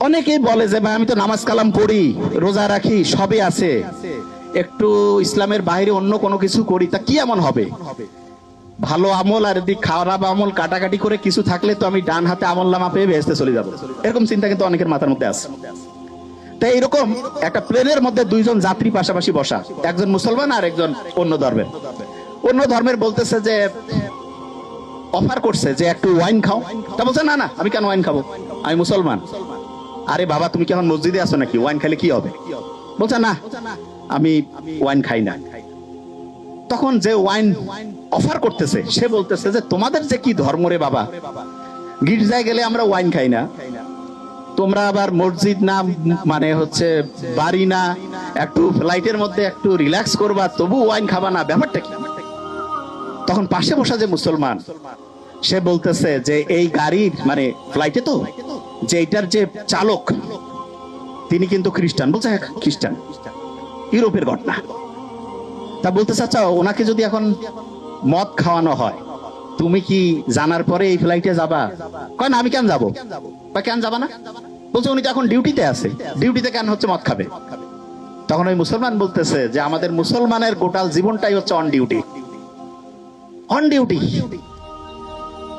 অনেকেই বলে যে ভাই আমি তো নামাজ কালাম পড়ি, রোজা রাখি, সবই আছে, একটু ইসলামের বাইরে অন্য কোনো কিছু করি, তা কি এমন হবে? ভালো আমল আর এদিক খারাপ আমল কাটাকাটি করে কিছু থাকলে তো আমি ডান হাতে আমল নামা পেয়ে বেহেশতে চলে যাবো, এরকম চিন্তা কিন্তু অনেকের মাথার মধ্যে আছে। তাই এরকম একটা প্লেনের মধ্যে দুইজন যাত্রী পাশাপাশি বসা, একজন মুসলমান আর একজন অন্য ধর্মের বলতেছে যে অফার করছে যে একটু ওয়াইন খাও। তা বলছে না না, আমি কেন ওয়াইন খাবো, আমি মুসলমান। আরে বাবা, তুমি কি এখন মসজিদে আছো নাকি? ওয়াইন খেলে কি হবে? বলছে না, আমি ওয়াইন খাই না। তখন যে ওয়াইন অফার করতেছে সে বলতেছে যে তোমাদের যে কি ধর্ম রে বাবা, গির্জায় গেলে আমরা ওয়াইন খাই না, তোমরা আবার মসজিদ না মানে হচ্ছে বাড়ি না, একটু ফ্লাইটের মধ্যে একটু রিল্যাক্স করবা তবু ওয়াইন খাবা না, ব্যাপারটা কি? তখন পাশে বসা যে মুসলমান সে বলতেছে যে এই গাড়ির মানে ফ্লাইটে তো যে এটার যে চালক তিনি কিন্তু খ্রিস্টান। বলছে হ্যাঁ খ্রিস্টান, ইউরোপের ঘটনা। তা বলতেছে আচ্ছা ওনাকে যদি এখন মদ খাওয়ানো হয় তুমি কি জানার পরে এই ফ্লাইটে যাবা? কয় না, আমি কেন যাবো। কেন যাবা না? বলছে উনি তো এখন ডিউটিতে আছে, ডিউটিতে কেন হচ্ছে মদ খাবে? তখন ওই মুসলমান বলতেছে যে আমাদের মুসলমানের গোটাল জীবনটাই হচ্ছে অন ডিউটি। অন ডিউটি,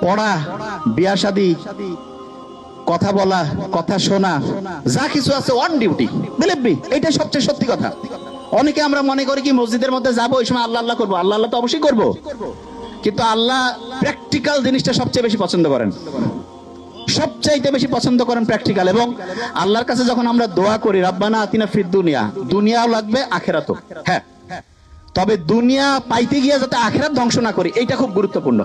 পড়া, বিয়া শাদী, কথা বলা, কথা শোনা, যা কিছু আছে অন ডিউটি। বিলিভ মি, এটাই সবচেয়ে সত্যি কথা। অনেকে আমরা মনে করি কি মসজিদের মধ্যে যাবো, ওই সময় আল্লাহ আল্লাহ করবো। আল্লাহ আল্লাহ তো অবশ্যই করবো, কিন্তু আল্লাহ প্র্যাকটিক্যাল জিনিসটা সবচেয়ে বেশি পছন্দ করেন, সবচাইতে বেশি পছন্দ করেন প্র্যাকটিক্যাল। এবং আল্লাহর কাছে যখন আমরা দোয়া করি রাব্বানা আতিনা ফিদ দুনিয়া, দুনিয়াও লাগবে আখিরাতও, হ্যাঁ, তবে দুনিয়া পাইতে গিয়ে যাতে আখিরাত ধ্বংস না করি, এইটা খুব গুরুত্বপূর্ণ।